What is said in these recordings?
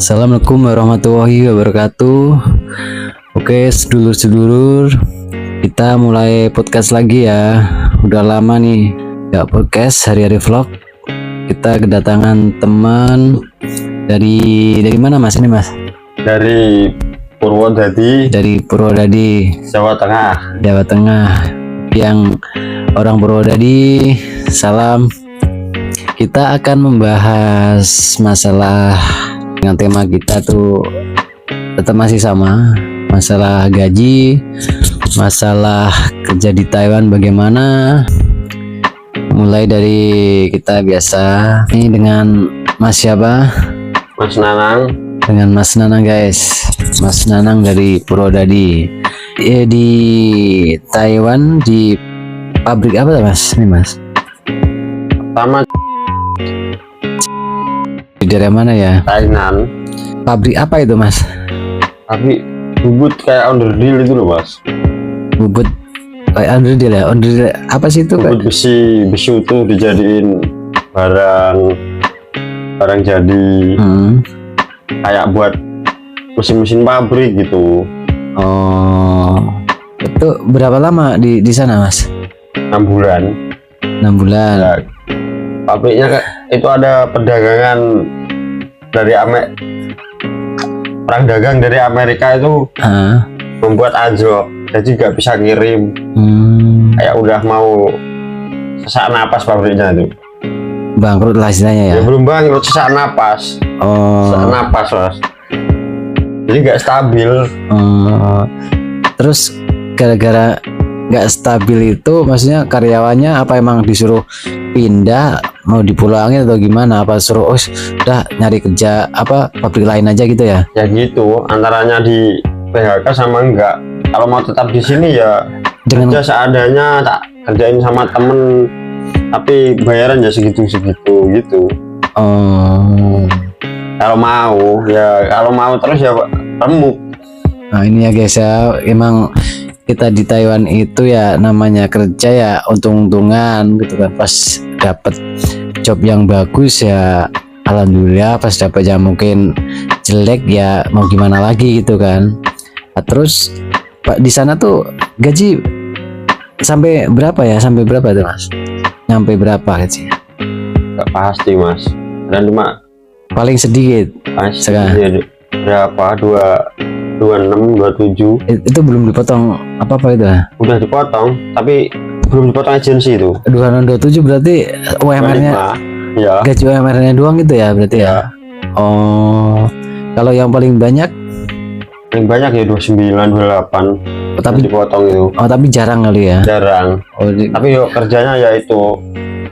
Assalamualaikum warahmatullahi wabarakatuh. Oke, sedulur-sedulur, kita mulai podcast lagi ya. Udah lama nih gak podcast hari-hari vlog. Kita kedatangan teman dari mana Mas ini Mas? Dari Purwodadi, Dari Purwodadi, Jawa Tengah. Jawa Tengah. Yang orang Purwodadi, salam. Kita akan membahas masalah dengan tema kita tuh tetap masih sama, masalah gaji, masalah kerja di Taiwan bagaimana. Mulai dari kita biasa ini dengan Mas siapa? Mas Nanang. Dengan Mas Nanang guys, Mas Nanang dari Purwodadi. Di Taiwan di pabrik apa tuh Mas? Ini Mas. Pertama Di daerah mana ya? Tainan, Pabrik apa itu Mas? tapi bubut kayak onderdil itu loh Mas. Bubut kayak onderdil ya? Onderdil apa sih itu? Bubut besi itu dijadiin barang jadi kayak buat mesin-mesin pabrik gitu. Oh, itu berapa lama di sana Mas? 6 bulan. 6 bulan. Ya, pabriknya itu ada perdagangan dari orang dagang dari Amerika itu Ah, membuat anjlok, jadi nggak bisa ngirim. Kayak udah mau sesak napas pabriknya itu. bangkrut lah istilahnya ya. Ya belum bangkrut, sesak napas. Sesak Oh, napas Mas. Jadi nggak stabil. oh. Terus gara-gara nggak stabil itu, maksudnya karyawannya apa emang disuruh pindah, mau dipulangin atau gimana? Apa suruh udah nyari kerja apa pabrik lain aja gitu ya? Ya gitu, antaranya di PHK sama enggak. Kalau mau tetap di sini ya Dengan kerja seadanya, tak kerjain sama temen, tapi bayaran ya segitu-segitu gitu. oh. Kalau mau terus ya remuk. Nah ini ya guys ya, emang kita di Taiwan itu ya namanya kerja ya untung-untungan gitu kan. Pas dapat job yang bagus ya alhamdulillah, pas dapat yang mungkin jelek ya mau gimana lagi gitu kan. Nah, terus Pak di sana tuh gaji sampai berapa ya? Sampai berapa tuh Mas? Nyampe berapa gaji? Gak pasti Mas, dan cuma Paling sedikit pasti sekarang. ya, berapa 26 27 Itu belum dipotong apa-apa itu? udah dipotong, tapi belum dipotong agensi itu. 26 27 berarti UMR-nya 25. Ya gaji UMR-nya doang gitu ya berarti ya. Oh, kalau yang paling banyak paling banyak ya 29 28 tapi dipotong itu. tapi jarang kali ya. Jarang, Oh, tapi yuk kerjanya ya itu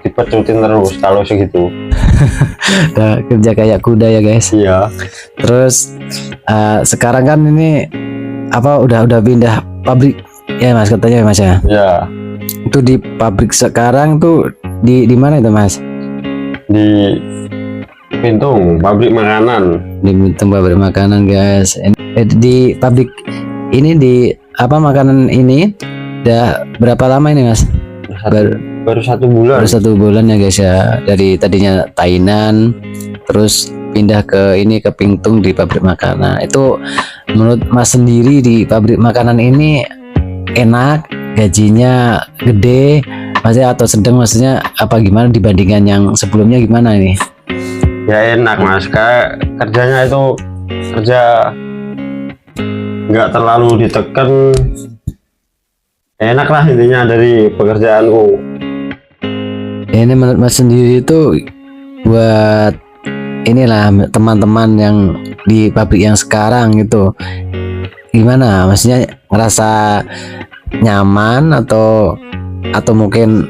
dipecutin terus kalau segitu. udah kerja kayak kuda ya guys. Iya. Terus sekarang kan ini apa udah pindah pabrik ya Mas katanya ya Mas ya. Ya, Itu di pabrik sekarang tuh di mana itu Mas? di Pintung, pabrik makanan. Di pabrik makanan guys. Di pabrik ini di apa makanan ini udah berapa lama ini Mas? Baru 1 bulan. Baru 1 bulan ya guys ya. Dari tadinya Tainan terus pindah ke Pingtung di pabrik makanan. Itu menurut Mas sendiri di pabrik makanan ini enak, gajinya gede maksudnya atau sedang, maksudnya apa gimana dibandingkan yang sebelumnya gimana ini? Ya enak Mas, kayak kerjanya itu kerja nggak terlalu ditekan, enak lah intinya dari pekerjaanku. Ini menurut Mas sendiri itu buat inilah teman-teman yang di pabrik yang sekarang gitu gimana, maksudnya ngerasa nyaman atau mungkin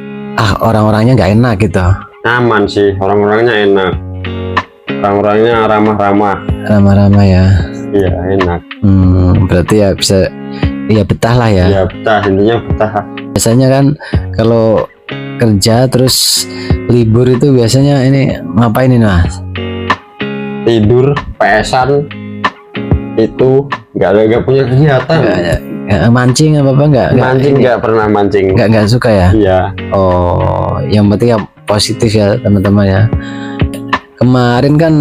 orang-orangnya nggak enak gitu? Nyaman sih, orang-orangnya enak, orang-orangnya Ramah-ramah ya. iya enak. Berarti ya bisa ya betah lah ya. Ya betah, intinya betah. Biasanya kan kalau kerja terus libur itu biasanya ini ngapain ini Mas? Tidur, PS-an, itu nggak punya kegiatan. Mancing apa nggak? Mancing nggak pernah mancing. Nggak suka ya? Iya. Oh, yang penting ya positif ya teman-teman ya. Kemarin kan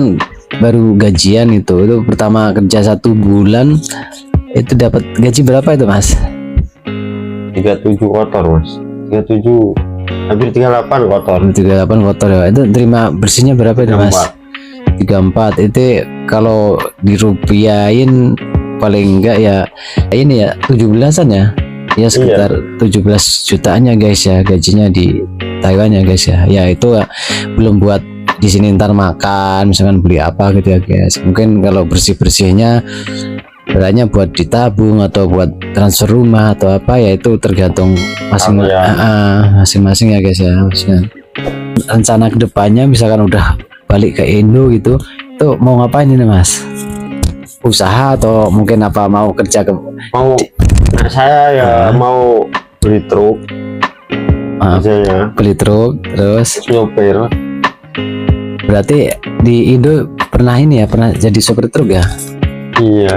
baru gajian itu pertama kerja 1 bulan itu dapat gaji berapa itu Mas? 37 kotor Mas, 37 hampir 38 kotor. 38 kotor ya. Itu terima bersihnya berapa itu Mas? 34. Itu kalau dirupiahin paling enggak ya ini ya 17-an ya. Ya sekitar 17 jutaan ya guys ya gajinya di Taiwan ya guys ya. Ya itu belum buat di sini ntar makan misalkan beli apa gitu ya guys. Mungkin kalau bersih-bersihnya beranya buat ditabung atau buat transfer rumah atau apa ya itu tergantung masing-masing ya guys ya. Rencana kedepannya misalkan udah balik ke Indo gitu tuh mau ngapain ini Mas? Usaha atau mungkin apa mau kerja ke saya ya mau beli truk ya. Beli truk terus nyopir. Berarti di Indo pernah ini ya pernah jadi sopir truk ya? Iya.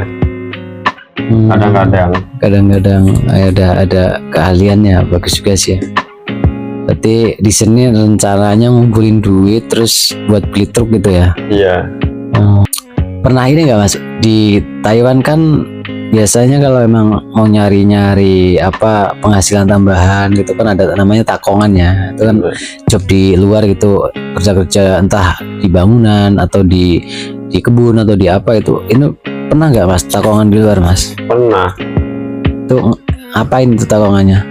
Kadang-kadang ada keahliannya bagus juga sih ya. Berarti di sini rencananya ngumpulin duit terus buat beli truk gitu ya? Iya. Pernah ini nggak Mas di Taiwan kan biasanya kalau emang mau nyari apa penghasilan tambahan gitu kan ada namanya takongan ya, itu kan job di luar gitu, kerja entah di bangunan atau di kebun atau di apa itu pernah nggak Mas takongan di luar Mas? Pernah. Itu apain itu takongannya?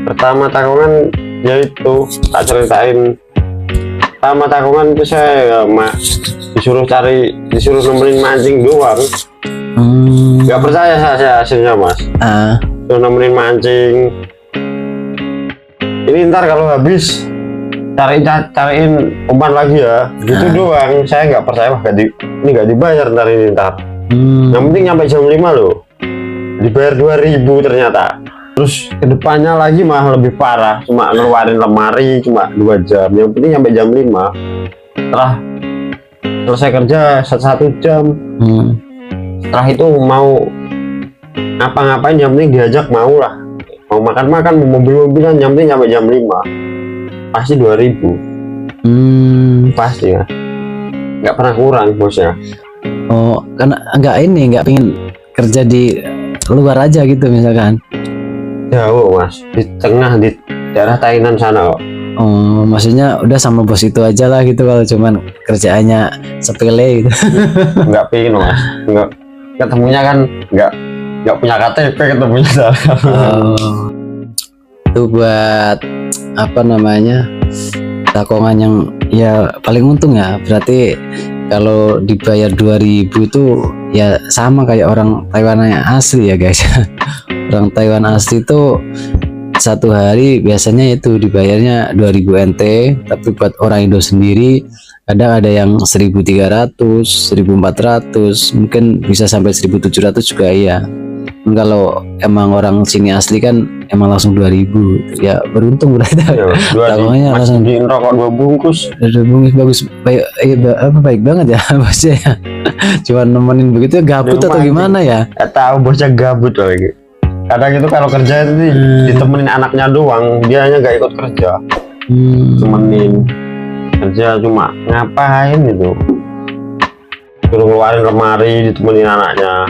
Pertama takongan yaitu tak ceritain. Pertama takongan itu saya disuruh nemenin mancing doang. Nggak percaya saya hasilnya Mas. Suruh nemenin mancing. Ini ntar kalau habis cariin umpan lagi ya. Gitu doang. Saya nggak percaya ini nggak dibayar ntar. Yang penting nyampe jam 5 loh. Dibayar 2.000 ternyata. Terus kedepannya lagi malah lebih parah, cuma ngeluarin lemari cuma 2 jam. Yang penting sampai jam 5. Setelah selesai kerja 1 jam. Setelah itu mau ngapa-ngapain yang penting diajak mau lah. Mau makan-makan, mau mobil-mobilan yang penting sampai jam 5. Pasti 2.000. Pasti ya. Nggak pernah kurang bosnya. Oh, karena nggak pengen kerja di luar aja gitu misalkan. Jauh Mas, di tengah di daerah Tainan sana kok. Oh, maksudnya udah sama bos itu aja lah gitu kalau cuman kerjaannya sepele gitu. Nggak pengen Mas, nggak ketemunya kan nggak punya KTP ketemunya sana. Itu buat apa namanya takongan yang ya paling untung ya. Berarti kalau dibayar 2.000 itu ya sama kayak orang Taiwan yang asli ya guys. Orang Taiwan asli itu 1 hari biasanya itu dibayarnya 2.000 NT, tapi buat orang Indo sendiri kadang ada yang 1.300, 1.400, mungkin bisa sampai 1.700 juga ya. Kalau emang orang sini asli kan emang langsung 2.000 ya, beruntung berarti. Takongannya langsung di rokok 2 bungkus. 2 bungkus bagus, baik banget ya bosnya. Cuma nemenin begitu gabut atau gimana ya? Tahu bosnya gabut lagi. Kadang itu kalau kerja itu ditemenin anaknya doang, dia hanya nggak ikut kerja. Temenin kerja cuma ngapain gitu. Suruh ngeluarin lemari ditemenin anaknya.